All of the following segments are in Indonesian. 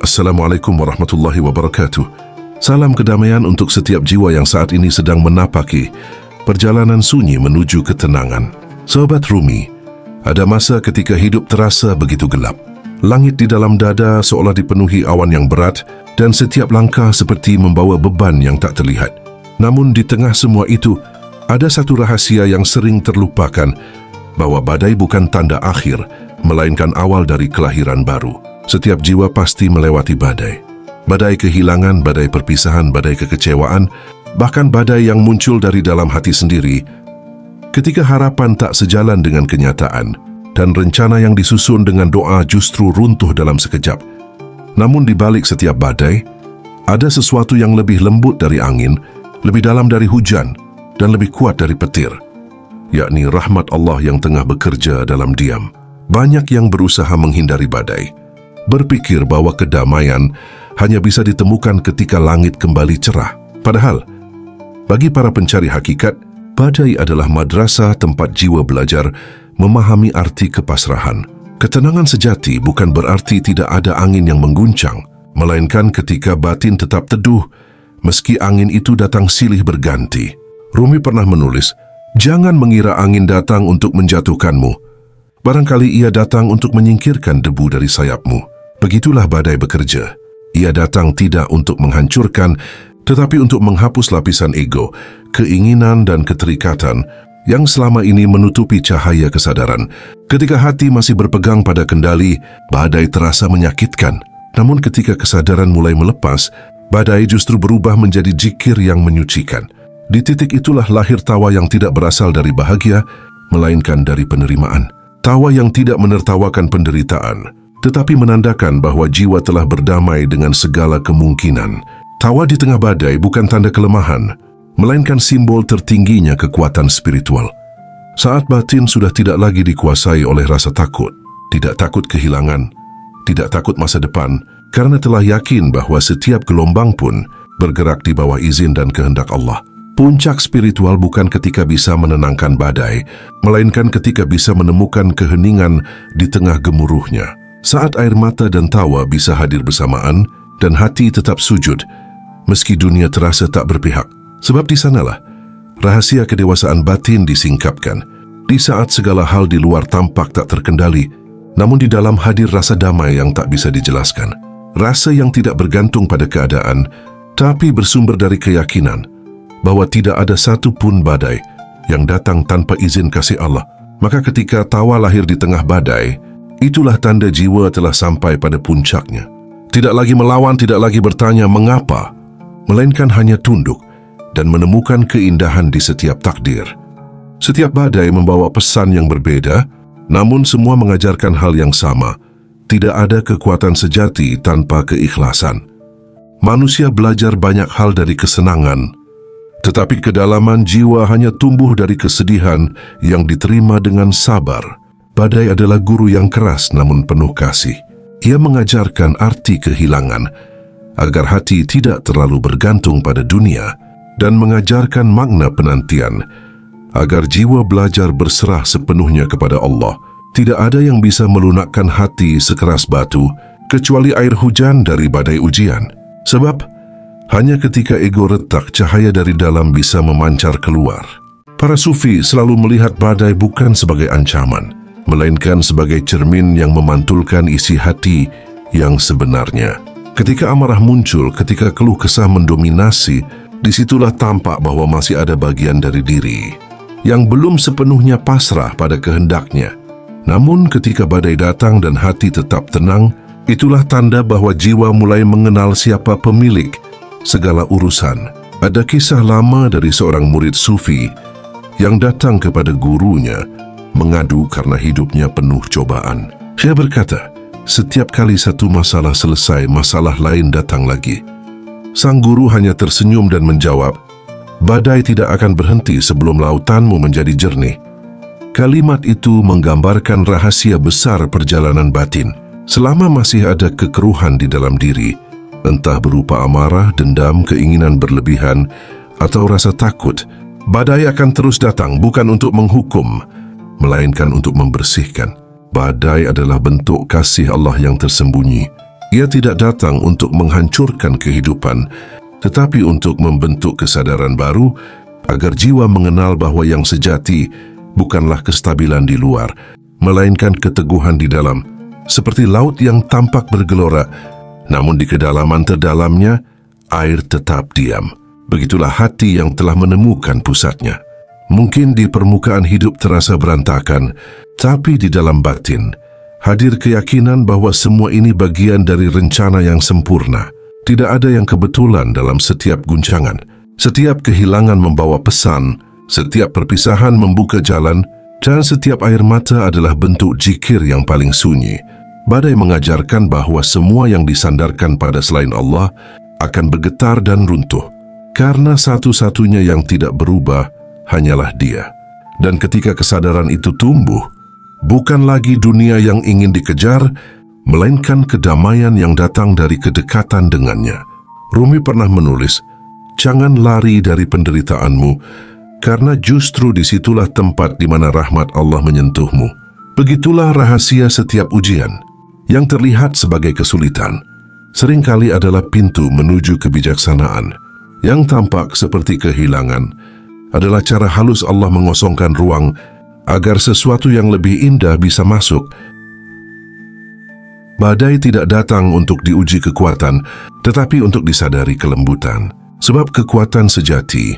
Assalamualaikum warahmatullahi wabarakatuh. Salam kedamaian untuk setiap jiwa yang saat ini sedang menapaki perjalanan sunyi menuju ketenangan. Sobat Rumi, ada masa ketika hidup terasa begitu gelap. Langit di dalam dada seolah dipenuhi awan yang berat dan setiap langkah seperti membawa beban yang tak terlihat. Namun di tengah semua itu, ada satu rahasia yang sering terlupakan, bahwa badai bukan tanda akhir, melainkan awal dari kelahiran baru. Setiap jiwa pasti melewati badai. Badai kehilangan, badai perpisahan, badai kekecewaan, bahkan badai yang muncul dari dalam hati sendiri. Ketika harapan tak sejalan dengan kenyataan, dan rencana yang disusun dengan doa justru runtuh dalam sekejap. Namun di balik setiap badai, ada sesuatu yang lebih lembut dari angin, lebih dalam dari hujan, dan lebih kuat dari petir, yakni rahmat Allah yang tengah bekerja dalam diam. Banyak yang berusaha menghindari badai, berpikir bahwa kedamaian hanya bisa ditemukan ketika langit kembali cerah. Padahal, bagi para pencari hakikat, badai adalah madrasah tempat jiwa belajar memahami arti kepasrahan. Ketenangan sejati bukan berarti tidak ada angin yang mengguncang, melainkan ketika batin tetap teduh, meski angin itu datang silih berganti. Rumi pernah menulis, "Jangan mengira angin datang untuk menjatuhkanmu. Barangkali ia datang untuk menyingkirkan debu dari sayapmu." Begitulah badai bekerja. Ia datang tidak untuk menghancurkan, tetapi untuk menghapus lapisan ego, keinginan dan keterikatan yang selama ini menutupi cahaya kesadaran. Ketika hati masih berpegang pada kendali, badai terasa menyakitkan. Namun ketika kesadaran mulai melepas, badai justru berubah menjadi zikir yang menyucikan. Di titik itulah lahir tawa yang tidak berasal dari bahagia, melainkan dari penerimaan. Tawa yang tidak menertawakan penderitaan, tetapi menandakan bahwa jiwa telah berdamai dengan segala kemungkinan. Tawa di tengah badai bukan tanda kelemahan, melainkan simbol tertingginya kekuatan spiritual. Saat batin sudah tidak lagi dikuasai oleh rasa takut, tidak takut kehilangan, tidak takut masa depan, karena telah yakin bahwa setiap gelombang pun bergerak di bawah izin dan kehendak Allah. Puncak spiritual bukan ketika bisa menenangkan badai, melainkan ketika bisa menemukan keheningan di tengah gemuruhnya. Saat air mata dan tawa bisa hadir bersamaan dan hati tetap sujud, meski dunia terasa tak berpihak. Sebab di sanalah rahasia kedewasaan batin disingkapkan. Di saat segala hal di luar tampak tak terkendali, namun di dalam hadir rasa damai yang tak bisa dijelaskan. Rasa yang tidak bergantung pada keadaan, tapi bersumber dari keyakinan bahwa tidak ada satu pun badai yang datang tanpa izin kasih Allah. Maka ketika tawa lahir di tengah badai, itulah tanda jiwa telah sampai pada puncaknya. Tidak lagi melawan, tidak lagi bertanya mengapa, melainkan hanya tunduk dan menemukan keindahan di setiap takdir. Setiap badai membawa pesan yang berbeda, namun semua mengajarkan hal yang sama. Tidak ada kekuatan sejati tanpa keikhlasan. Manusia belajar banyak hal dari kesenangan, tetapi kedalaman jiwa hanya tumbuh dari kesedihan yang diterima dengan sabar. Badai adalah guru yang keras namun penuh kasih. Ia mengajarkan arti kehilangan agar hati tidak terlalu bergantung pada dunia dan mengajarkan makna penantian agar jiwa belajar berserah sepenuhnya kepada Allah. Tidak ada yang bisa melunakkan hati sekeras batu kecuali air hujan dari badai ujian. Sebab hanya ketika ego retak, cahaya dari dalam bisa memancar keluar. Para sufi selalu melihat badai bukan sebagai ancaman, melainkan sebagai cermin yang memantulkan isi hati yang sebenarnya. Ketika amarah muncul, ketika keluh kesah mendominasi, disitulah tampak bahwa masih ada bagian dari diri yang belum sepenuhnya pasrah pada kehendaknya. Namun ketika badai datang dan hati tetap tenang, itulah tanda bahwa jiwa mulai mengenal siapa pemilik segala urusan. Ada kisah lama dari seorang murid sufi yang datang kepada gurunya mengadu karena hidupnya penuh cobaan. Dia berkata, setiap kali satu masalah selesai, masalah lain datang lagi. Sang guru hanya tersenyum dan menjawab, badai tidak akan berhenti sebelum lautanmu menjadi jernih. Kalimat itu menggambarkan rahasia besar perjalanan batin. Selama masih ada kekeruhan di dalam diri, entah berupa amarah, dendam, keinginan berlebihan, atau rasa takut, badai akan terus datang bukan untuk menghukum, melainkan untuk membersihkan. Badai adalah bentuk kasih Allah yang tersembunyi. Ia tidak datang untuk menghancurkan kehidupan, tetapi untuk membentuk kesadaran baru agar jiwa mengenal bahwa yang sejati bukanlah kestabilan di luar, melainkan keteguhan di dalam. Seperti laut yang tampak bergelora, namun di kedalaman terdalamnya, air tetap diam. Begitulah hati yang telah menemukan pusatnya. Mungkin di permukaan hidup terasa berantakan, tapi di dalam batin hadir keyakinan bahwa semua ini bagian dari rencana yang sempurna. Tidak ada yang kebetulan dalam setiap guncangan. Setiap kehilangan membawa pesan, setiap perpisahan membuka jalan, dan setiap air mata adalah bentuk zikir yang paling sunyi. Badai mengajarkan bahwa semua yang disandarkan pada selain Allah akan bergetar dan runtuh, karena satu-satunya yang tidak berubah hanyalah Dia. Dan ketika kesadaran itu tumbuh, bukan lagi dunia yang ingin dikejar, melainkan kedamaian yang datang dari kedekatan dengannya. Rumi pernah menulis, "Jangan lari dari penderitaanmu, karena justru disitulah tempat di mana rahmat Allah menyentuhmu." Begitulah rahasia setiap ujian. Yang terlihat sebagai kesulitan, seringkali adalah pintu menuju kebijaksanaan. Yang tampak seperti kehilangan adalah cara halus Allah mengosongkan ruang agar sesuatu yang lebih indah bisa masuk. Badai tidak datang untuk diuji kekuatan, tetapi untuk disadari kelembutan. Sebab kekuatan sejati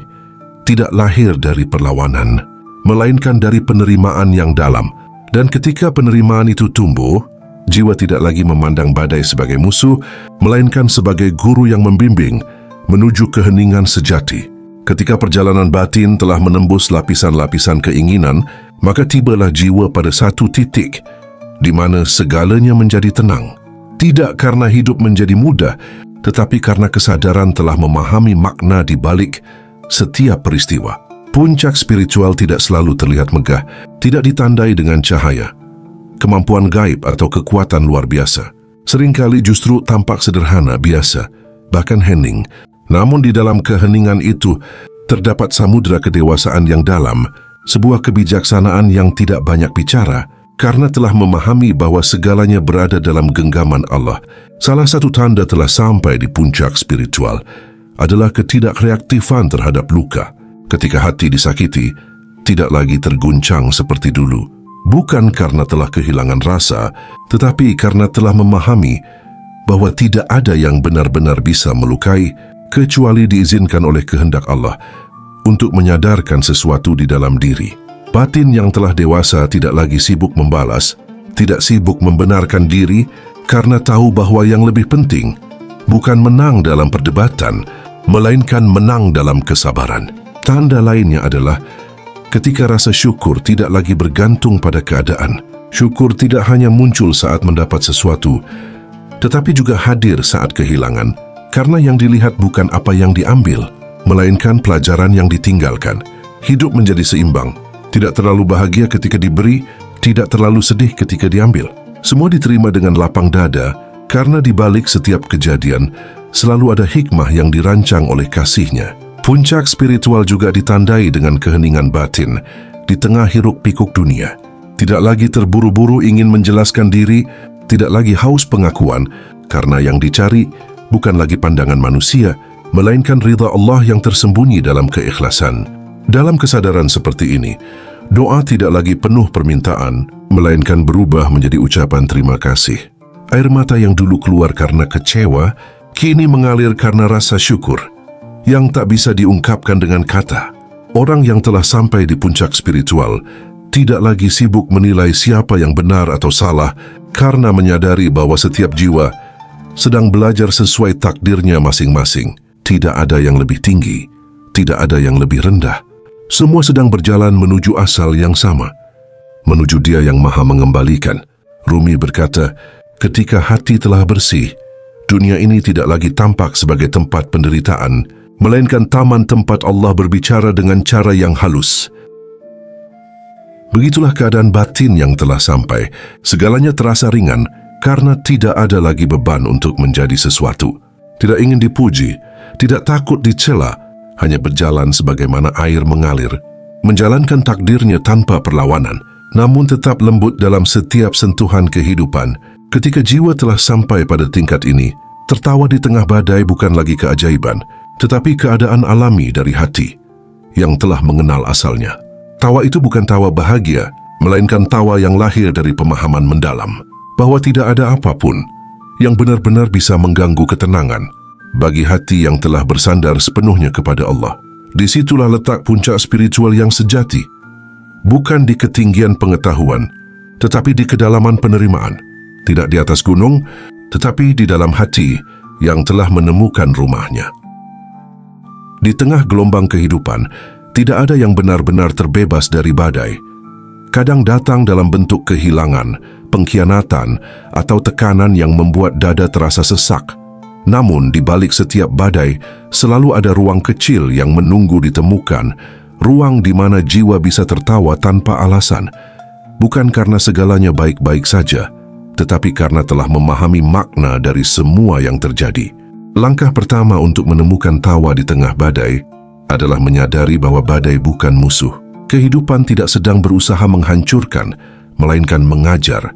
tidak lahir dari perlawanan, melainkan dari penerimaan yang dalam. Dan ketika penerimaan itu tumbuh, jiwa tidak lagi memandang badai sebagai musuh, melainkan sebagai guru yang membimbing menuju keheningan sejati. Ketika perjalanan batin telah menembus lapisan-lapisan keinginan, maka tibalah jiwa pada satu titik di mana segalanya menjadi tenang. Tidak karena hidup menjadi mudah, tetapi karena kesadaran telah memahami makna di balik setiap peristiwa. Puncak spiritual tidak selalu terlihat megah, tidak ditandai dengan cahaya, kemampuan gaib atau kekuatan luar biasa. Seringkali justru tampak sederhana, biasa, bahkan hening. Namun di dalam keheningan itu terdapat samudera kedewasaan yang dalam, sebuah kebijaksanaan yang tidak banyak bicara, karena telah memahami bahwa segalanya berada dalam genggaman Allah. Salah satu tanda telah sampai di puncak spiritual adalah ketidakreaktifan terhadap luka. Ketika hati disakiti, tidak lagi terguncang seperti dulu. Bukan karena telah kehilangan rasa, tetapi karena telah memahami bahwa tidak ada yang benar-benar bisa melukai kecuali diizinkan oleh kehendak Allah untuk menyadarkan sesuatu di dalam diri. Batin yang telah dewasa tidak lagi sibuk membalas, tidak sibuk membenarkan diri, karena tahu bahwa yang lebih penting bukan menang dalam perdebatan, melainkan menang dalam kesabaran. Tanda lainnya adalah ketika rasa syukur tidak lagi bergantung pada keadaan. Syukur tidak hanya muncul saat mendapat sesuatu, tetapi juga hadir saat kehilangan, karena yang dilihat bukan apa yang diambil, melainkan pelajaran yang ditinggalkan. Hidup menjadi seimbang, tidak terlalu bahagia ketika diberi, tidak terlalu sedih ketika diambil. Semua diterima dengan lapang dada, karena di balik setiap kejadian selalu ada hikmah yang dirancang oleh kasih-Nya. Puncak spiritual juga ditandai dengan keheningan batin di tengah hiruk-pikuk dunia. Tidak lagi terburu-buru ingin menjelaskan diri, tidak lagi haus pengakuan, karena yang dicari bukan lagi pandangan manusia, melainkan ridha Allah yang tersembunyi dalam keikhlasan. Dalam kesadaran seperti ini, doa tidak lagi penuh permintaan, melainkan berubah menjadi ucapan terima kasih. Air mata yang dulu keluar karena kecewa, kini mengalir karena rasa syukur yang tak bisa diungkapkan dengan kata. Orang yang telah sampai di puncak spiritual tidak lagi sibuk menilai siapa yang benar atau salah, karena menyadari bahwa setiap jiwa sedang belajar sesuai takdirnya masing-masing. Tidak ada yang lebih tinggi, tidak ada yang lebih rendah. Semua sedang berjalan menuju asal yang sama, menuju Dia yang Maha Mengembalikan. Rumi berkata, ketika hati telah bersih, dunia ini tidak lagi tampak sebagai tempat penderitaan, melainkan taman tempat Allah berbicara dengan cara yang halus. Begitulah keadaan batin yang telah sampai. Segalanya terasa ringan, karena tidak ada lagi beban untuk menjadi sesuatu. Tidak ingin dipuji, tidak takut dicela, hanya berjalan sebagaimana air mengalir, menjalankan takdirnya tanpa perlawanan, namun tetap lembut dalam setiap sentuhan kehidupan, Ketika jiwa telah sampai pada tingkat ini, tertawa di tengah badai bukan lagi keajaiban, tetapi keadaan alami dari hati yang telah mengenal asalnya. Tawa itu bukan tawa bahagia, melainkan tawa yang lahir dari pemahaman mendalam bahwa tidak ada apapun yang benar-benar bisa mengganggu ketenangan bagi hati yang telah bersandar sepenuhnya kepada Allah. Disitulah letak puncak spiritual yang sejati, bukan di ketinggian pengetahuan, tetapi di kedalaman penerimaan. Tidak di atas gunung, tetapi di dalam hati yang telah menemukan rumahnya. Di tengah gelombang kehidupan, tidak ada yang benar-benar terbebas dari badai. Kadang datang dalam bentuk kehilangan, pengkhianatan, atau tekanan yang membuat dada terasa sesak. Namun, di balik setiap badai, selalu ada ruang kecil yang menunggu ditemukan, ruang di mana jiwa bisa tertawa tanpa alasan, bukan karena segalanya baik-baik saja, tetapi karena telah memahami makna dari semua yang terjadi. Langkah pertama untuk menemukan tawa di tengah badai adalah menyadari bahwa badai bukan musuh. Kehidupan tidak sedang berusaha menghancurkan, melainkan mengajar.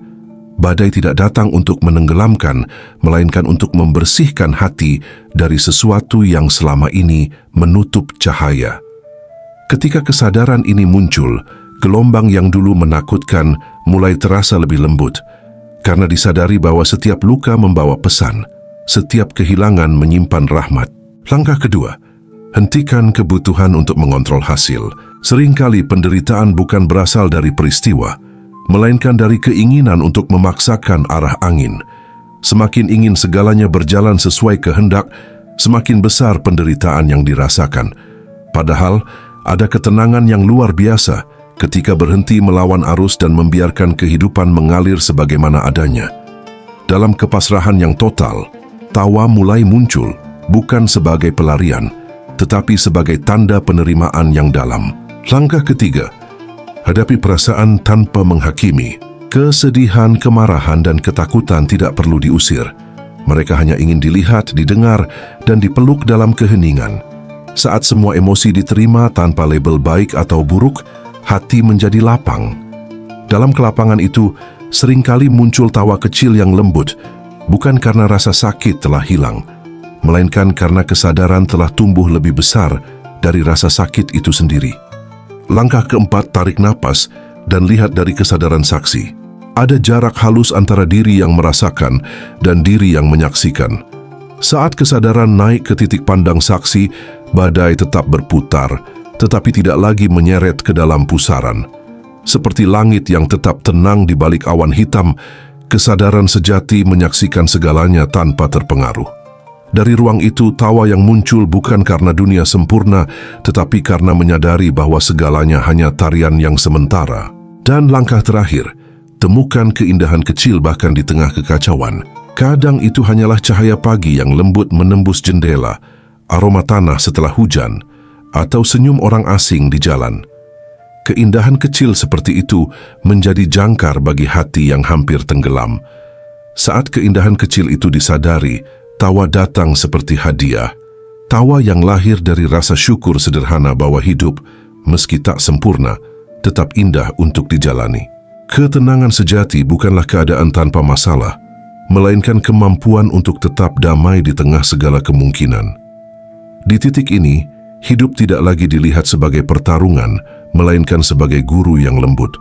Badai tidak datang untuk menenggelamkan, melainkan untuk membersihkan hati dari sesuatu yang selama ini menutup cahaya. Ketika kesadaran ini muncul, gelombang yang dulu menakutkan mulai terasa lebih lembut, karena disadari bahwa setiap luka membawa pesan, setiap kehilangan menyimpan rahmat. Langkah kedua, hentikan kebutuhan untuk mengontrol hasil. Seringkali penderitaan bukan berasal dari peristiwa, melainkan dari keinginan untuk memaksakan arah angin. Semakin ingin segalanya berjalan sesuai kehendak, semakin besar penderitaan yang dirasakan. Padahal, ada ketenangan yang luar biasa ketika berhenti melawan arus dan membiarkan kehidupan mengalir sebagaimana adanya. Dalam kepasrahan yang total, tawa mulai muncul bukan sebagai pelarian, tetapi sebagai tanda penerimaan yang dalam. Langkah ketiga, hadapi perasaan tanpa menghakimi. Kesedihan, kemarahan, dan ketakutan tidak perlu diusir. Mereka hanya ingin dilihat, didengar, dan dipeluk dalam keheningan. Saat semua emosi diterima tanpa label baik atau buruk, hati menjadi lapang. Dalam kelapangan itu, seringkali muncul tawa kecil yang lembut, bukan karena rasa sakit telah hilang, melainkan karena kesadaran telah tumbuh lebih besar dari rasa sakit itu sendiri. Langkah keempat, tarik napas dan lihat dari kesadaran saksi. Ada jarak halus antara diri yang merasakan dan diri yang menyaksikan. Saat kesadaran naik ke titik pandang saksi, badai tetap berputar, tetapi tidak lagi menyeret ke dalam pusaran. Seperti langit yang tetap tenang di balik awan hitam, kesadaran sejati menyaksikan segalanya tanpa terpengaruh. Dari ruang itu, tawa yang muncul bukan karena dunia sempurna, tetapi karena menyadari bahwa segalanya hanya tarian yang sementara. Dan langkah terakhir, temukan keindahan kecil bahkan di tengah kekacauan. Kadang itu hanyalah cahaya pagi yang lembut menembus jendela, aroma tanah setelah hujan, atau senyum orang asing di jalan. Keindahan kecil seperti itu menjadi jangkar bagi hati yang hampir tenggelam. Saat keindahan kecil itu disadari, tawa datang seperti hadiah. Tawa yang lahir dari rasa syukur sederhana bahwa hidup, meski tak sempurna, tetap indah untuk dijalani. Ketenangan sejati bukanlah keadaan tanpa masalah, melainkan kemampuan untuk tetap damai di tengah segala kemungkinan. Di titik ini, hidup tidak lagi dilihat sebagai pertarungan, melainkan sebagai guru yang lembut.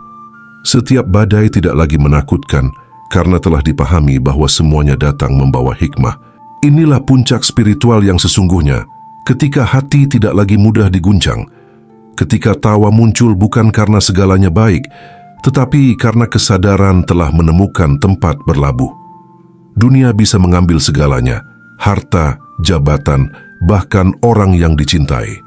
Setiap badai tidak lagi menakutkan, karena telah dipahami bahwa semuanya datang membawa hikmah. Inilah puncak spiritual yang sesungguhnya, ketika hati tidak lagi mudah diguncang, ketika tawa muncul bukan karena segalanya baik, tetapi karena kesadaran telah menemukan tempat berlabuh. Dunia bisa mengambil segalanya, harta, jabatan, bahkan orang yang dicintai.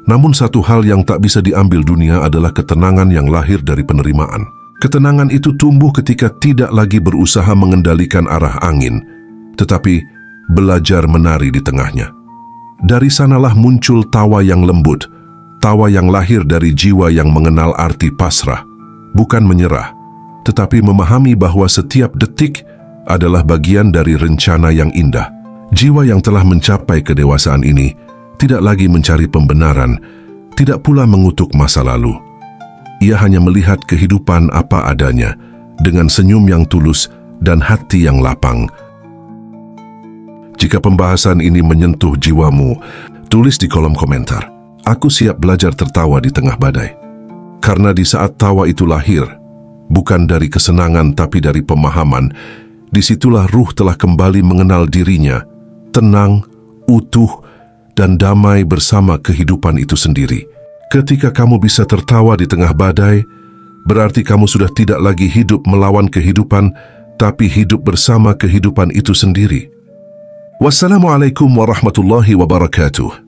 Namun satu hal yang tak bisa diambil dunia adalah ketenangan yang lahir dari penerimaan. Ketenangan itu tumbuh ketika tidak lagi berusaha mengendalikan arah angin, tetapi belajar menari di tengahnya. Dari sanalah muncul tawa yang lembut, tawa yang lahir dari jiwa yang mengenal arti pasrah, bukan menyerah, tetapi memahami bahwa setiap detik adalah bagian dari rencana yang indah. Jiwa yang telah mencapai kedewasaan ini tidak lagi mencari pembenaran, tidak pula mengutuk masa lalu. Ia hanya melihat kehidupan apa adanya, dengan senyum yang tulus, dan hati yang lapang. Jika pembahasan ini menyentuh jiwamu, tulis di kolom komentar. Aku siap belajar tertawa di tengah badai. Karena di saat tawa itu lahir, bukan dari kesenangan tapi dari pemahaman, disitulah ruh telah kembali mengenal dirinya, tenang, utuh, dan damai bersama kehidupan itu sendiri. Ketika kamu bisa tertawa di tengah badai, berarti kamu sudah tidak lagi hidup melawan kehidupan, tapi hidup bersama kehidupan itu sendiri. Wassalamualaikum warahmatullahi wabarakatuh.